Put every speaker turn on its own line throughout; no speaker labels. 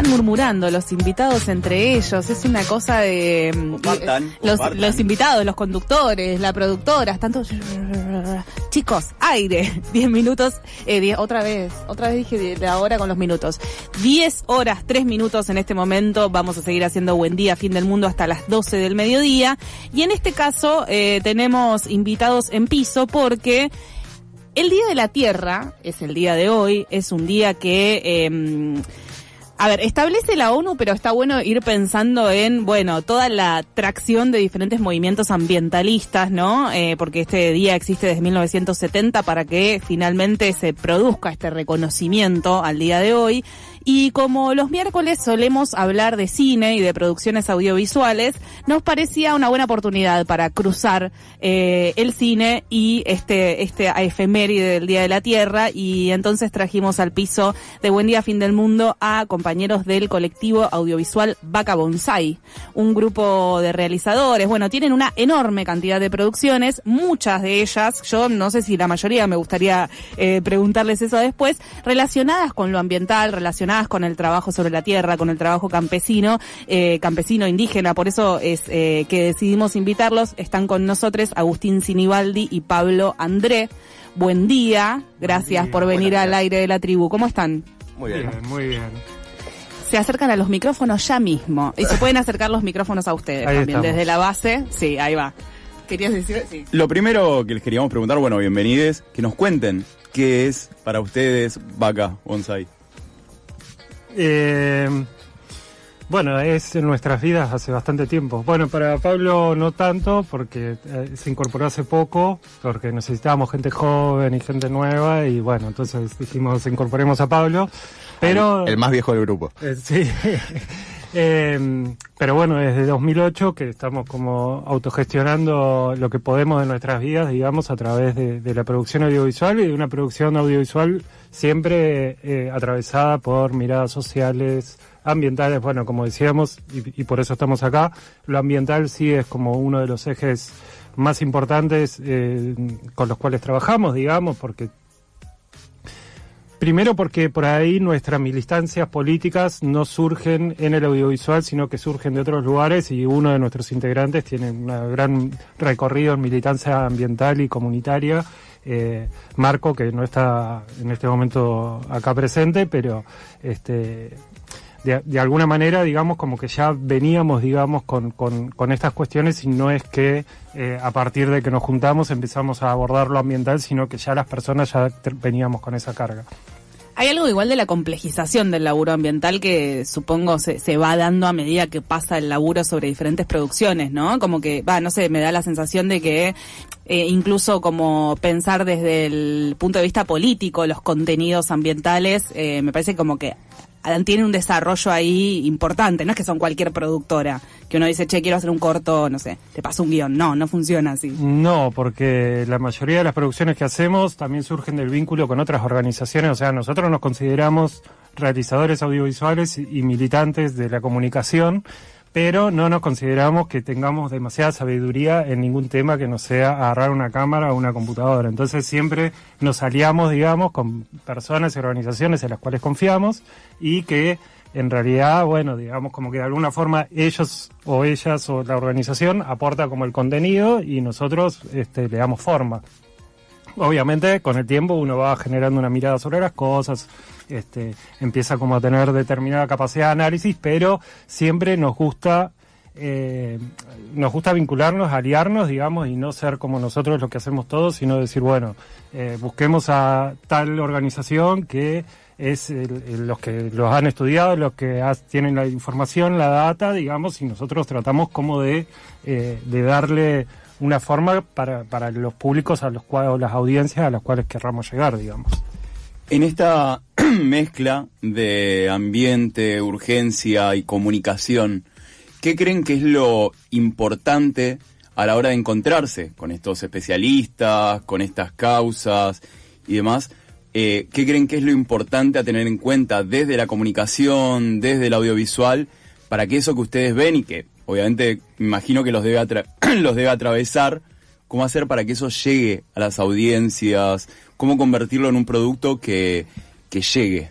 están murmurando los invitados entre ellos, es una cosa de... Los invitados, los conductores, la productora, están todos... Chicos, aire, 10 minutos, otra vez dije la hora con los minutos. 10 horas, 3 minutos en este momento, vamos a seguir haciendo Buen Día, Fin del Mundo hasta las 12 del mediodía, y en este caso tenemos invitados en piso porque... El Día de la Tierra es el día de hoy, es un día que, establece la ONU, pero está bueno ir pensando en, toda la tracción de diferentes movimientos ambientalistas, ¿no? Porque este día existe desde 1970 para que finalmente se produzca este reconocimiento al día de hoy. Y como los miércoles solemos hablar de cine y de producciones audiovisuales, nos parecía una buena oportunidad para cruzar el cine y este efeméride del Día de la Tierra, y entonces trajimos al piso de Buen Día, Fin del Mundo a compañeros del colectivo audiovisual Vaca Bonsai, un grupo de realizadores. Tienen una enorme cantidad de producciones, muchas de ellas, yo no sé si la mayoría, me gustaría preguntarles eso después, relacionadas con lo ambiental, relacionadas con el trabajo sobre la tierra, con el trabajo campesino indígena. Por eso es que decidimos invitarlos. Están con nosotros Agustín Sinibaldi y Pablo André. Buen día, gracias por venir al aire de la tribu. ¿Cómo están?
Muy bien, muy bien.
Se acercan a los micrófonos ya mismo, y se pueden acercar los micrófonos a ustedes ahí también, estamos. Desde la base. Sí, ahí va. ¿Querías decir? Sí.
Lo primero que les queríamos preguntar, bienvenidos, que nos cuenten qué es para ustedes Vaca Bonsai.
Es en nuestras vidas hace bastante tiempo. Para Pablo no tanto, porque se incorporó hace poco, porque necesitábamos gente joven y gente nueva, y entonces dijimos incorporemos a Pablo. Pero
el más viejo del grupo.
Sí. Pero desde 2008 que estamos como autogestionando lo que podemos de nuestras vidas, digamos, a través de la producción audiovisual, y de una producción audiovisual siempre atravesada por miradas sociales, ambientales, como decíamos, y por eso estamos acá. Lo ambiental sí es como uno de los ejes más importantes con los cuales trabajamos, digamos, Primero porque por ahí nuestras militancias políticas no surgen en el audiovisual, sino que surgen de otros lugares, y uno de nuestros integrantes tiene un gran recorrido en militancia ambiental y comunitaria, Marco, que no está en este momento acá presente, pero de alguna manera, digamos, como que ya veníamos, digamos, con estas cuestiones, y no es que a partir de que nos juntamos empezamos a abordar lo ambiental, sino que ya las personas ya veníamos con esa carga.
Hay algo igual de la complejización del laburo ambiental que supongo se va dando a medida que pasa el laburo sobre diferentes producciones, ¿no? Como que, me da la sensación de que incluso como pensar desde el punto de vista político los contenidos ambientales, me parece como que tiene un desarrollo ahí importante. No es que son cualquier productora, que uno dice, quiero hacer un corto, no sé, te paso un guión. No funciona así.
No, porque la mayoría de las producciones que hacemos también surgen del vínculo con otras organizaciones. O sea, nosotros nos consideramos realizadores audiovisuales y militantes de la comunicación, pero no nos consideramos que tengamos demasiada sabiduría en ningún tema que no sea agarrar una cámara o una computadora. Entonces siempre nos aliamos, digamos, con personas y organizaciones en las cuales confiamos, y que en realidad, digamos, como que de alguna forma ellos o ellas o la organización aporta como el contenido, y nosotros le damos forma. Obviamente con el tiempo uno va generando una mirada sobre las cosas, empieza como a tener determinada capacidad de análisis, pero siempre nos gusta vincularnos, aliarnos, digamos, y no ser como nosotros lo que hacemos todos, sino decir, busquemos a tal organización que es los que los han estudiado, los que tienen la información, la data, digamos, y nosotros tratamos como de darle una forma para los públicos a los cuales, o las audiencias a las cuales querramos llegar, digamos.
En esta mezcla de ambiente, urgencia y comunicación, ¿qué creen que es lo importante a la hora de encontrarse con estos especialistas, con estas causas y demás? ¿Qué creen que es lo importante a tener en cuenta desde la comunicación, desde el audiovisual, para que eso que ustedes ven y que obviamente me imagino que los debe atravesar, cómo hacer para que eso llegue a las audiencias, cómo convertirlo en un producto que llegue?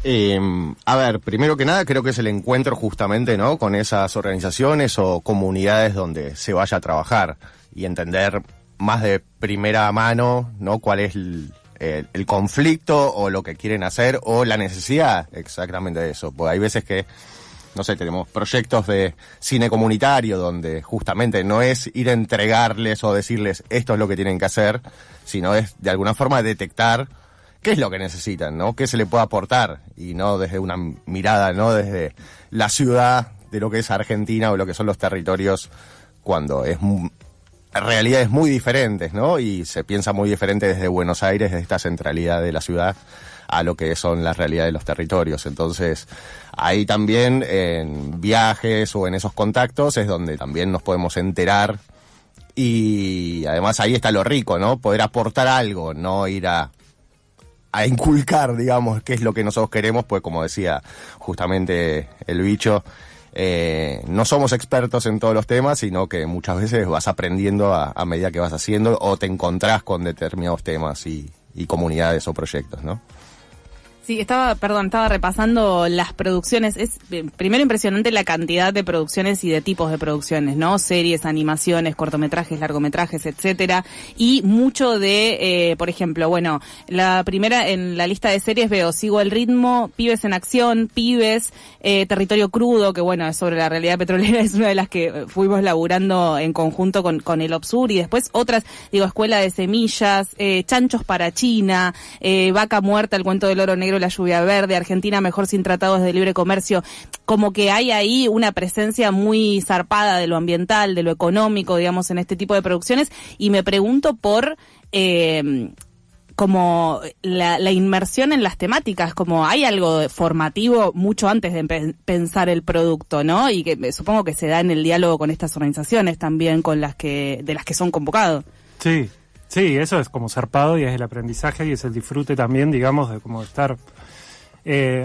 A ver, primero que nada creo que es el encuentro justamente, ¿no?, con esas organizaciones o comunidades donde se vaya a trabajar y entender más de primera mano, ¿no?, cuál es el conflicto o lo que quieren hacer o la necesidad exactamente de eso. Porque hay veces que, no sé, tenemos proyectos de cine comunitario donde justamente no es ir a entregarles o decirles esto es lo que tienen que hacer, sino es de alguna forma detectar qué es lo que necesitan, ¿no?, qué se le puede aportar, y no desde una mirada, no desde la ciudad de lo que es Argentina o lo que son los territorios, cuando en realidad es muy diferentes, ¿no?, y se piensa muy diferente desde Buenos Aires, desde esta centralidad de la ciudad, a lo que son las realidades de los territorios. Entonces, ahí también en viajes o en esos contactos es donde también nos podemos enterar, y además ahí está lo rico, ¿no?, poder aportar algo, no ir a inculcar, digamos, qué es lo que nosotros queremos, pues como decía justamente el bicho, no somos expertos en todos los temas, sino que muchas veces vas aprendiendo a medida que vas haciendo o te encontrás con determinados temas y comunidades o proyectos, ¿no?
Sí, estaba repasando las producciones. Es primero impresionante la cantidad de producciones y de tipos de producciones, ¿no? Series, animaciones, cortometrajes, largometrajes, etcétera. Y mucho de, por ejemplo, bueno, la primera en la lista de series veo Sigo el ritmo, Pibes en acción, Pibes, Territorio crudo, que bueno, es sobre la realidad petrolera, es una de las que fuimos laburando en conjunto con el OBSUR, y después otras, digo, Escuela de semillas, Chanchos para China, Vaca muerta, El cuento del oro negro, La lluvia verde, Argentina mejor sin tratados de libre comercio. Como que hay ahí una presencia muy zarpada de lo ambiental, de lo económico, digamos, en este tipo de producciones, y me pregunto por como la inmersión en las temáticas, como hay algo formativo mucho antes de pensar el producto, ¿no? Y que supongo que se da en el diálogo con estas organizaciones también, de las que son convocados.
Sí. Sí, eso es como zarpado, y es el aprendizaje y es el disfrute también, digamos, de como estar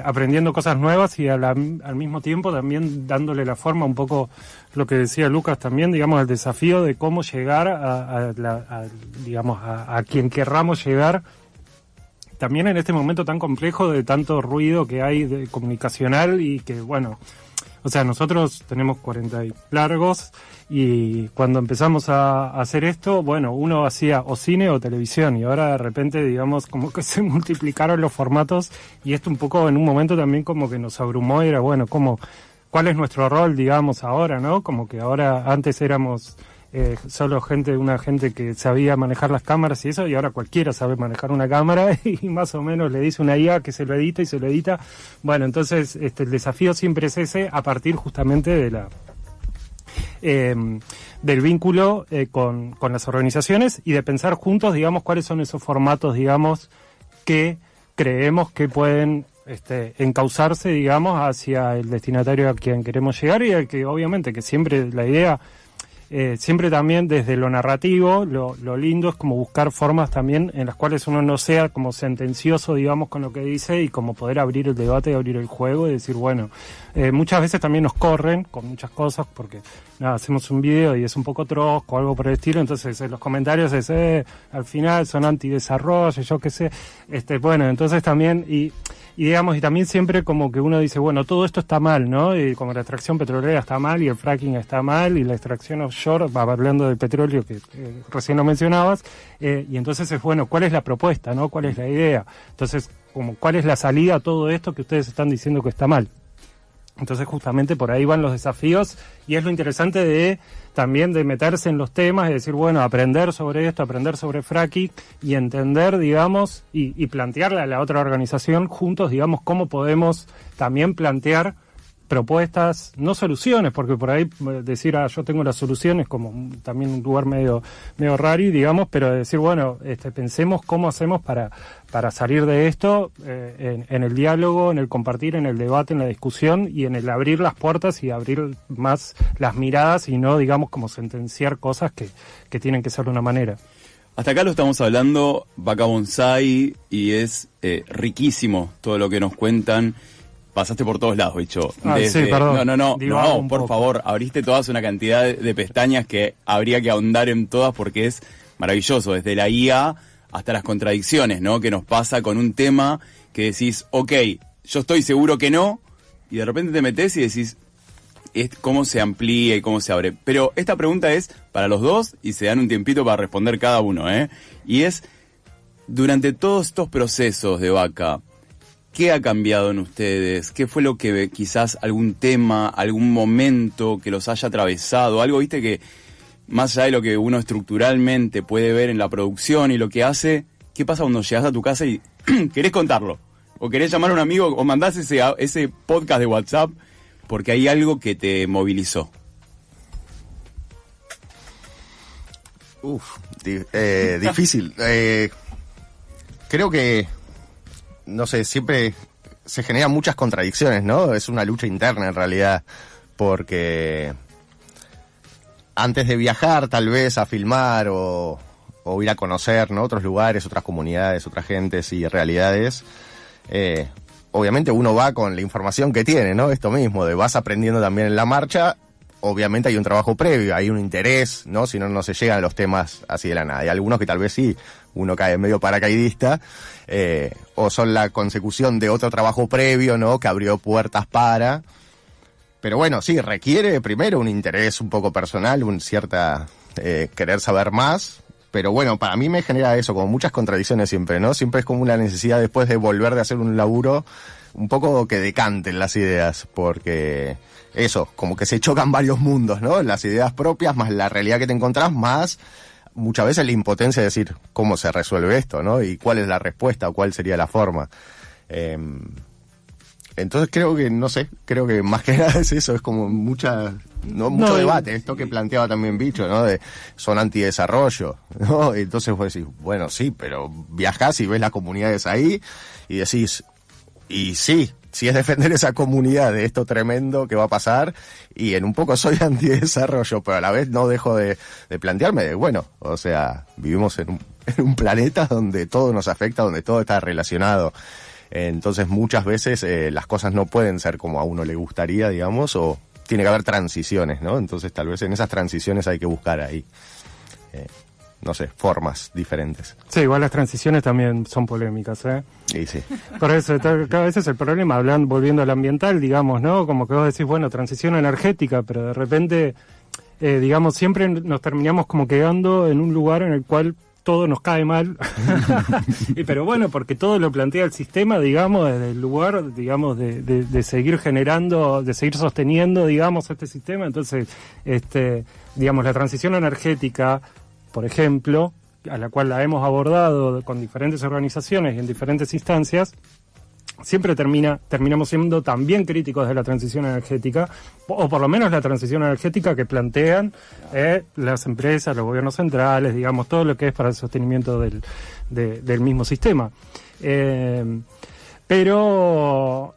aprendiendo cosas nuevas, y al mismo tiempo también dándole la forma, un poco lo que decía Lucas también, digamos, el desafío de cómo llegar a quien querramos llegar, también en este momento tan complejo de tanto ruido que hay de comunicacional, y que, bueno, o sea, nosotros tenemos 40 y largos, y cuando empezamos a hacer esto, bueno, uno hacía o cine o televisión, y ahora de repente, digamos, como que se multiplicaron los formatos, y esto un poco en un momento también como que nos abrumó, y era, bueno, ¿cuál es nuestro rol, digamos, ahora, no? Como que ahora, antes éramos solo una gente que sabía manejar las cámaras y eso, y ahora cualquiera sabe manejar una cámara y más o menos le dice una IA que se lo edita y se lo edita. Bueno, entonces el desafío siempre es ese, a partir justamente de del vínculo con las organizaciones, y de pensar juntos, digamos, cuáles son esos formatos, digamos, que creemos que pueden encauzarse, digamos, hacia el destinatario a quien queremos llegar, y al que obviamente que siempre la idea, siempre también desde lo narrativo, lo lindo es como buscar formas también en las cuales uno no sea como sentencioso, digamos, con lo que dice, y como poder abrir el debate, abrir el juego y decir, bueno, muchas veces también nos corren con muchas cosas, porque nada, hacemos un video y es un poco trosco o algo por el estilo, entonces en los comentarios es, al final son antidesarrollo, yo qué sé, bueno, entonces también, y digamos, y también siempre como que uno dice, bueno, todo esto está mal, ¿no? Y como la extracción petrolera está mal, y el fracking está mal, y la extracción offshore, hablando del petróleo que recién lo mencionabas, y entonces es, bueno, ¿cuál es la propuesta, no? ¿Cuál es la idea? Entonces, como, ¿cuál es la salida a todo esto que ustedes están diciendo que está mal? Entonces justamente por ahí van los desafíos, y es lo interesante también de meterse en los temas y decir, bueno, aprender sobre esto, aprender sobre fracking, y entender, digamos, y plantearle a la otra organización juntos, digamos, cómo podemos también plantear propuestas, no soluciones, porque por ahí decir, yo tengo las soluciones, como también un lugar medio raro, digamos, pero decir, bueno, pensemos cómo hacemos para salir de esto, en el diálogo, en el compartir, en el debate, en la discusión, y en el abrir las puertas y abrir más las miradas, y no, digamos, como sentenciar cosas que tienen que ser de una manera.
Hasta acá lo estamos hablando Vaca Bonsai, y es riquísimo todo lo que nos cuentan. Pasaste por todos lados, bicho.
Sí, perdón.
No, por favor, abriste todas una cantidad de pestañas que habría que ahondar en todas, porque es maravilloso, desde la IA hasta las contradicciones, ¿no? Que nos pasa con un tema que decís, ok, yo estoy seguro que no, y de repente te metes y decís cómo se amplía y cómo se abre. Pero esta pregunta es para los dos y se dan un tiempito para responder cada uno, ¿eh? Y es, durante todos estos procesos de Vaca, ¿qué ha cambiado en ustedes? ¿Qué fue lo que quizás algún tema, algún momento que los haya atravesado? Algo, viste, que más allá de lo que uno estructuralmente puede ver en la producción y lo que hace, ¿qué pasa cuando llegas a tu casa y querés contarlo? O querés llamar a un amigo o mandás ese podcast de WhatsApp porque hay algo que te movilizó.
Difícil. Creo que, no sé, siempre se generan muchas contradicciones, ¿no? Es una lucha interna en realidad, porque antes de viajar tal vez a filmar o ir a conocer, ¿no?, otros lugares, otras comunidades, otras gentes y realidades, obviamente uno va con la información que tiene, ¿no? Esto mismo, de vas aprendiendo también en la marcha. Obviamente hay un trabajo previo, hay un interés, ¿no? Si no, no se llegan a los temas así de la nada. Hay algunos que tal vez sí, uno cae medio paracaidista, o son la consecución de otro trabajo previo, ¿no?, que abrió puertas para. Pero bueno, sí, requiere primero un interés un poco personal, un cierta querer saber más. Pero bueno, para mí me genera eso, como muchas contradicciones siempre, ¿no? Siempre es como una necesidad después de volver de hacer un laburo, un poco que decanten las ideas, porque eso, como que se chocan varios mundos, ¿no? Las ideas propias, más la realidad que te encontrás, más muchas veces la impotencia de decir cómo se resuelve esto, ¿no? Y cuál es la respuesta o cuál sería la forma. Entonces creo que, no sé, creo que más que nada es eso, es como mucho debate, esto que planteaba también Bicho, ¿no? De son antidesarrollo, ¿no? Entonces vos decís, bueno, sí, pero viajás y ves las comunidades ahí y decís, y sí es defender esa comunidad de esto tremendo que va a pasar, y en un poco soy antidesarrollo, pero a la vez no dejo de plantearme de, bueno, o sea, vivimos en un planeta donde todo nos afecta, donde todo está relacionado. Entonces muchas veces las cosas no pueden ser como a uno le gustaría, digamos, o tiene que haber transiciones, ¿no? Entonces tal vez en esas transiciones hay que buscar ahí, no sé, formas diferentes.
Sí, igual las transiciones también son polémicas, ¿eh?
Sí.
Por eso, cada vez es el problema, volviendo al ambiental, digamos, ¿no? Como que vos decís, bueno, transición energética, pero de repente, digamos, siempre nos terminamos como quedando en un lugar en el cual todo nos cae mal, pero bueno, porque todo lo plantea el sistema, digamos, desde el lugar, digamos, de seguir generando, de seguir sosteniendo, digamos, este sistema. Entonces, digamos, la transición energética, por ejemplo, a la cual la hemos abordado con diferentes organizaciones y en diferentes instancias, siempre terminamos siendo también críticos de la transición energética, o por lo menos la transición energética que plantean las empresas, los gobiernos centrales, digamos, todo lo que es para el sostenimiento del mismo sistema. Pero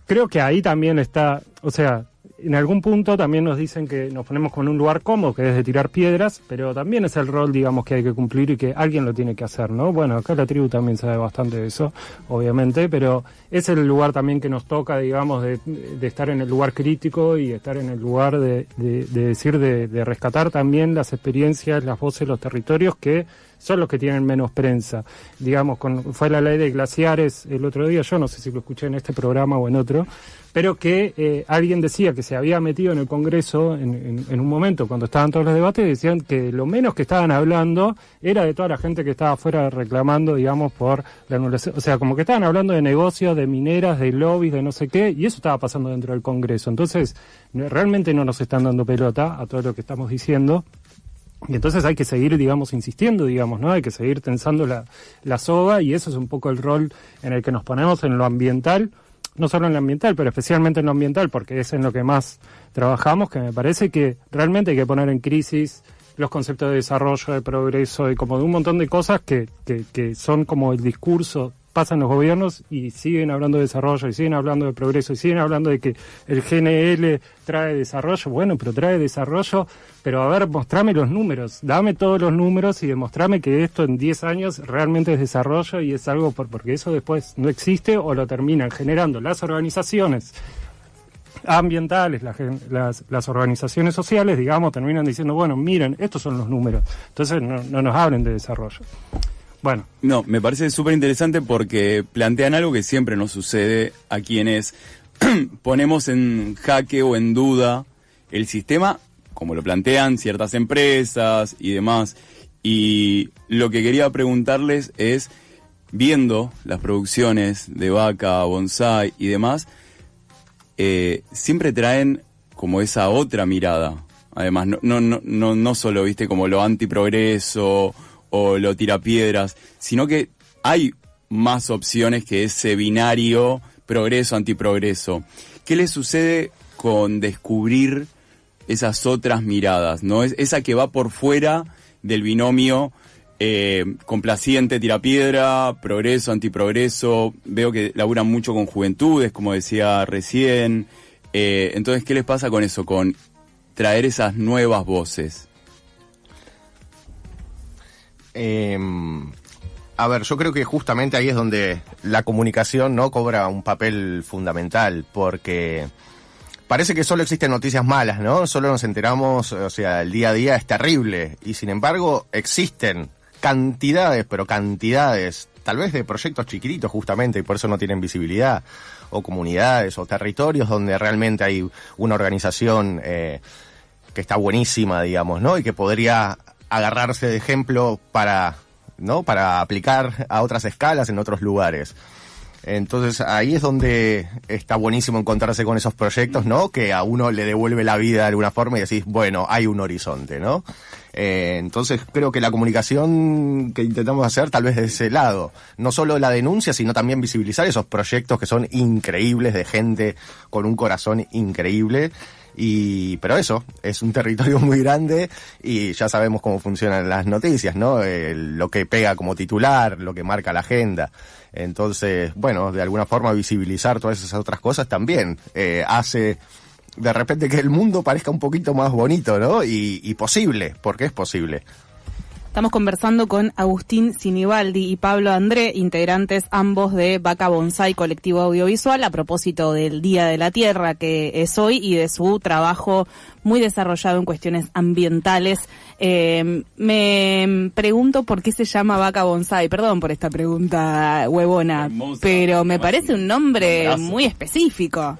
creo que ahí también está, o sea, en algún punto también nos dicen que nos ponemos con un lugar cómodo, que es de tirar piedras, pero también es el rol, digamos, que hay que cumplir y que alguien lo tiene que hacer, ¿no? Bueno, acá la tribu también sabe bastante de eso, obviamente, pero es el lugar también que nos toca, digamos, de estar en el lugar crítico y estar en el lugar de rescatar también las experiencias, las voces, los territorios que son los que tienen menos prensa. Digamos, fue la ley de glaciares el otro día, yo no sé si lo escuché en este programa o en otro, pero que alguien decía que se había metido en el Congreso en un momento cuando estaban todos los debates, decían que lo menos que estaban hablando era de toda la gente que estaba afuera reclamando, digamos, por la anulación. O sea, como que estaban hablando de negocios, de mineras, de lobbies, de no sé qué, y eso estaba pasando dentro del Congreso. Entonces, realmente no nos están dando pelota a todo lo que estamos diciendo. Y entonces hay que seguir, digamos, insistiendo, digamos, ¿no? Hay que seguir tensando la soga, y eso es un poco el rol en el que nos ponemos en lo ambiental, no solo en lo ambiental, pero especialmente en lo ambiental, porque es en lo que más trabajamos, que me parece que realmente hay que poner en crisis los conceptos de desarrollo, de progreso, y como de un montón de cosas que son como el discurso, pasan los gobiernos y siguen hablando de desarrollo, y siguen hablando de progreso, y siguen hablando de que el GNL trae desarrollo. Bueno, pero trae desarrollo, pero a ver, mostrame los números, dame todos los números y demostrame que esto en 10 años realmente es desarrollo, y es algo porque eso después no existe, o lo terminan generando las organizaciones ambientales, las organizaciones sociales, digamos, terminan diciendo, bueno, miren, estos son los números, entonces no nos hablen de desarrollo. Bueno.
No, me parece súper interesante porque plantean algo que siempre nos sucede a quienes ponemos en jaque o en duda el sistema, como lo plantean ciertas empresas y demás. Y lo que quería preguntarles es, viendo las producciones de Vaca, Bonsai y demás, siempre traen como esa otra mirada. Además, no solo, viste, como lo antiprogreso o lo tirapiedras, sino que hay más opciones que ese binario progreso-antiprogreso. ¿Qué le sucede con descubrir esas otras miradas, no? Esa que va por fuera del binomio complaciente, tirapiedra, progreso, antiprogreso. Veo que laburan mucho con juventudes, como decía recién. Entonces, ¿qué les pasa con eso? Con traer esas nuevas voces.
A ver, yo creo que justamente ahí es donde la comunicación no cobra un papel fundamental, porque parece que solo existen noticias malas, ¿no? Solo nos enteramos, o sea, el día a día es terrible, y sin embargo existen cantidades, pero cantidades, tal vez de proyectos chiquititos justamente, y por eso no tienen visibilidad, o comunidades, o territorios donde realmente hay una organización que está buenísima, digamos, ¿no? Y que podría agarrarse de ejemplo para aplicar a otras escalas en otros lugares. Entonces ahí es donde está buenísimo encontrarse con esos proyectos, ¿no? Que a uno le devuelve la vida de alguna forma y decís, bueno, hay un horizonte, ¿no? Entonces creo que la comunicación que intentamos hacer tal vez de ese lado, no solo la denuncia, sino también visibilizar esos proyectos que son increíbles, de gente con un corazón increíble. Pero eso, es un territorio muy grande y ya sabemos cómo funcionan las noticias, ¿no? Lo que pega como titular, lo que marca la agenda. Entonces, bueno, de alguna forma visibilizar todas esas otras cosas también hace de repente que el mundo parezca un poquito más bonito, ¿no? Y posible, porque es posible.
Estamos conversando con Agustín Sinibaldi y Pablo André, integrantes ambos de Vaca Bonsai Colectivo Audiovisual, a propósito del Día de la Tierra que es hoy y de su trabajo muy desarrollado en cuestiones ambientales. Me pregunto por qué se llama Vaca Bonsai. Perdón por esta pregunta huevona, pero me parece un nombre muy específico.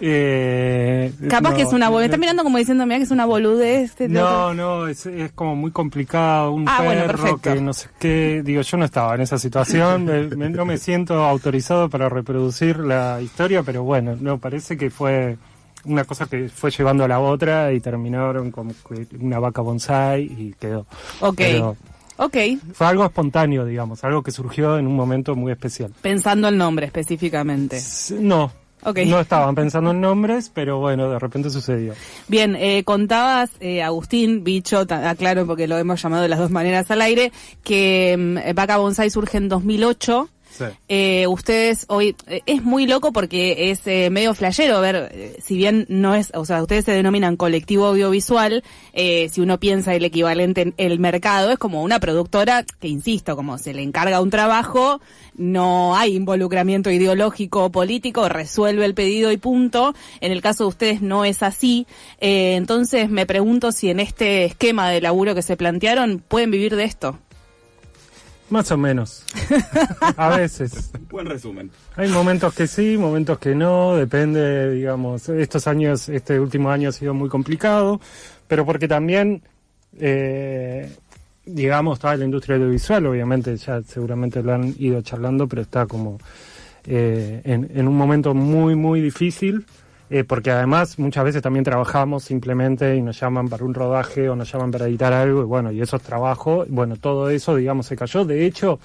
Capaz que es una boludez. Me está mirando como diciendo, mira que es una boludez.
Es como muy complicado. Un perro que no sé qué. Digo, yo no estaba en esa situación. No me siento autorizado para reproducir la historia, pero bueno, no, parece que fue una cosa que fue llevando a la otra y terminaron como una vaca bonsai y quedó. Fue algo espontáneo, digamos, algo que surgió en un momento muy especial.
Pensando el nombre específicamente.
No. No estaban pensando en nombres, pero bueno, de repente sucedió.
Bien, contabas, Agustín, Bicho, aclaro porque lo hemos llamado de las dos maneras al aire, que Vaca Bonsai surge en 2008. Sí. Ustedes hoy, es muy loco porque es medio flashero ver, si bien no es, o sea, ustedes se denominan colectivo audiovisual, si uno piensa el equivalente en el mercado, es como una productora que, insisto, como se le encarga un trabajo, no hay involucramiento ideológico o político, resuelve el pedido y punto. En el caso de ustedes no es así. Entonces me pregunto si en este esquema de laburo que se plantearon pueden vivir de esto.
Más o menos. A veces.
Buen resumen.
Hay momentos que sí, momentos que no, depende, digamos. Este último año ha sido muy complicado, pero porque también, digamos, está en la industria audiovisual, obviamente, ya seguramente lo han ido charlando, pero está como en un momento muy, muy difícil. Porque además muchas veces también trabajamos simplemente y nos llaman para un rodaje o nos llaman para editar algo y bueno, y eso es trabajo, bueno, todo eso digamos se cayó. De hecho,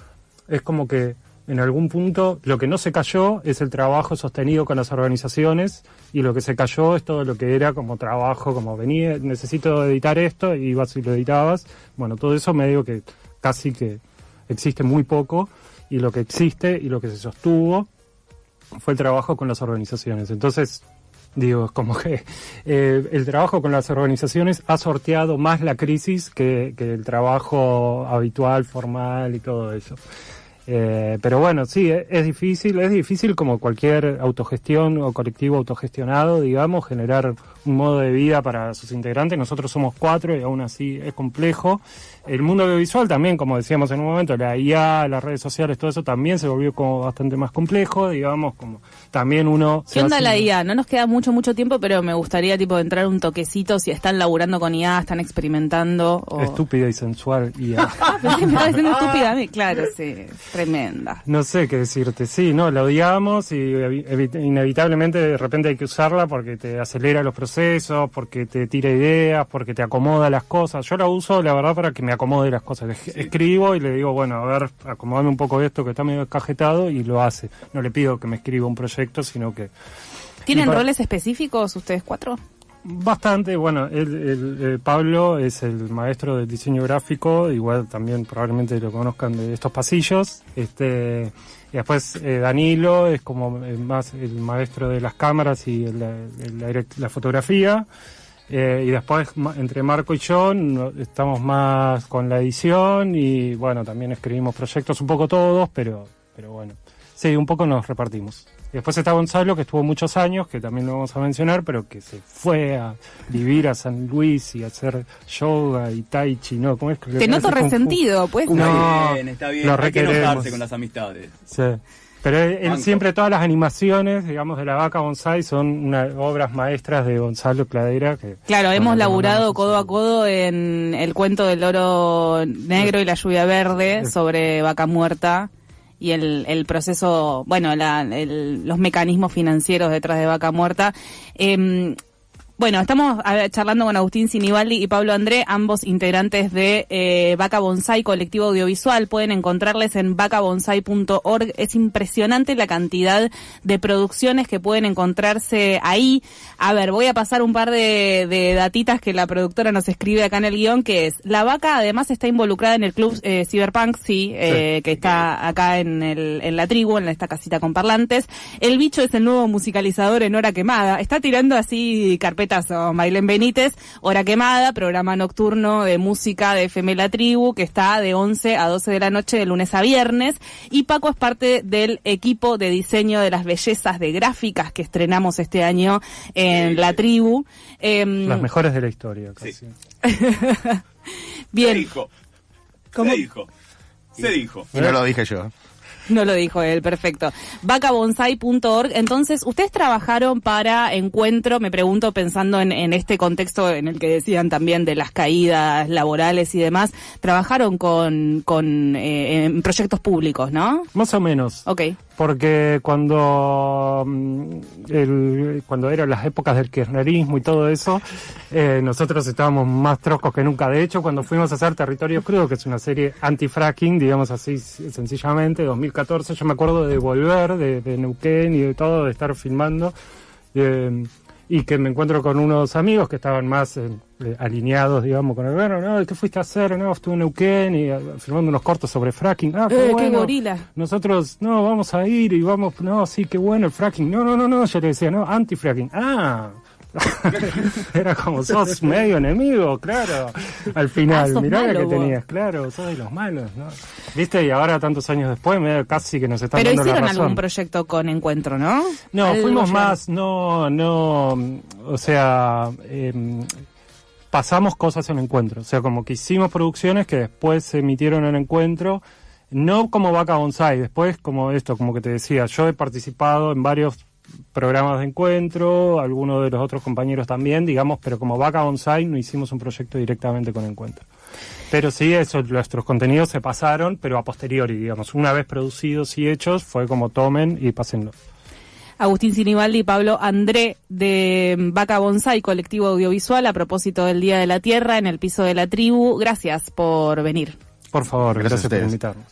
es como que en algún punto lo que no se cayó es el trabajo sostenido con las organizaciones y lo que se cayó es todo lo que era como trabajo, como venía, necesito editar esto, y ibas y lo editabas. Bueno, todo eso medio que casi que existe muy poco, y lo que existe y lo que se sostuvo fue el trabajo con las organizaciones. Entonces, digo, es como que el trabajo con las organizaciones ha sorteado más la crisis que el trabajo habitual, formal y todo eso. Pero bueno, sí, es difícil como cualquier autogestión o colectivo autogestionado, digamos, generar un modo de vida para sus integrantes. Nosotros somos 4 y aún así es complejo. El mundo audiovisual también, como decíamos en un momento, la IA, las redes sociales, todo eso también se volvió como bastante más complejo, digamos, como también uno...
¿Qué onda la IA? No nos queda mucho tiempo, pero me gustaría tipo entrar un toquecito si están laburando con IA, están experimentando. O...
Estúpida y sensual IA.
Pensé que me estaba diciendo estúpida a mí, claro, sí, tremenda.
No sé qué decirte, sí, no, la odiamos y inevitablemente de repente hay que usarla porque te acelera los procesos, porque te tira ideas, porque te acomoda las cosas. Yo la uso, la verdad, para que me acomode las cosas. Escribo y le digo, bueno, a ver, acomodame un poco esto que está medio descajetado, y lo hace. No le pido que me escriba un proyecto, sino que...
¿Tienen roles específicos ustedes 4?
Bastante, bueno, Pablo es el maestro del diseño gráfico, igual también probablemente lo conozcan de estos pasillos, y después Danilo es como más el maestro de las cámaras y la fotografía, y después entre Marco y yo estamos más con la edición, y bueno, también escribimos proyectos un poco todos, pero bueno, sí, un poco nos repartimos. Y después está Gonzalo, que estuvo muchos años, que también lo vamos a mencionar, pero que se fue a vivir a San Luis y a hacer yoga y tai chi, ¿no? ¿Cómo es?
Te noto resentido, pues.
No, está bien,
lo
hay que
requeremos.
enojarse con las amistades.
Sí. Pero él siempre, todas las animaciones, digamos, de La Vaca Bonsai son obras maestras de Gonzalo Cladera.
Claro, hemos laburado codo a codo en el cuento del oro negro y la lluvia verde sobre Vaca Muerta. Y el proceso, bueno, los mecanismos financieros detrás de Vaca Muerta. Bueno, estamos charlando con Agustín Sinibaldi y Pablo André, ambos integrantes de Vaca Bonsai, colectivo audiovisual. Pueden encontrarles en vacabonsai.org. Es impresionante la cantidad de producciones que pueden encontrarse ahí. A ver, voy a pasar un par de datitas que la productora nos escribe acá en el guión, que es: La Vaca además está involucrada en el club Cyberpunk, que está acá en la tribu, en esta casita con parlantes. El Bicho es el nuevo musicalizador en Hora Quemada. Está tirando así carpetazo. Mailén Benítez, Hora Quemada, programa nocturno de música de FM La Tribu, que está de 11 a 12 de la noche de lunes a viernes. Y Paco es parte del equipo de diseño de las bellezas de gráficas que estrenamos este año en La Tribu.
Las mejores de la historia, casi.
Sí.
Bien.
Se dijo.
¿Cómo?
Se dijo.
Y no lo dije yo.
No lo dijo él, perfecto. Vacabonsai.org. Entonces, ustedes trabajaron para Encuentro, me pregunto, pensando en este contexto en el que decían también de las caídas laborales y demás, trabajaron en proyectos públicos, ¿no?
Más o menos.
Ok.
Porque cuando eran las épocas del kirchnerismo y todo eso, nosotros estábamos más troscos que nunca. De hecho, cuando fuimos a hacer Territorio Crudo, que es una serie anti-fracking, digamos así sencillamente, 2014, yo me acuerdo de volver de Neuquén y de todo, de estar filmando, y que me encuentro con unos amigos que estaban más alineados, digamos, con el bueno, ¿no? ¿Qué fuiste a hacer? No, estuve en Neuquén y filmando unos cortos sobre fracking. Ah, qué bueno.
Qué gorila.
Nosotros, no, vamos a ir y vamos, no, sí, qué bueno el fracking. No, yo le decía, no, anti-fracking. Ah, era como, sos medio enemigo, claro. Al final, mirá la que tenías, claro, sos de los malos, ¿no? ¿Viste? Y ahora, tantos años después, casi que nos están dando la razón.
Pero hicieron algún proyecto con Encuentro, ¿no?
No, fuimos más, o sea, pasamos cosas en Encuentro. O sea, como que hicimos producciones que después se emitieron en Encuentro, no como Vaca Bonsai, después como esto, como que te decía, yo he participado en varios programas de Encuentro, algunos de los otros compañeros también, digamos, pero como Vaca Bonsai no hicimos un proyecto directamente con Encuentro. Pero sí, nuestros contenidos se pasaron, pero a posteriori, digamos, una vez producidos y hechos, fue como tomen y pásenlo.
Agustín Sinibaldi y Pablo André de Vaca Bonsai, colectivo audiovisual, a propósito del Día de la Tierra en el piso de La Tribu. Gracias por venir.
Por favor, gracias por invitarnos.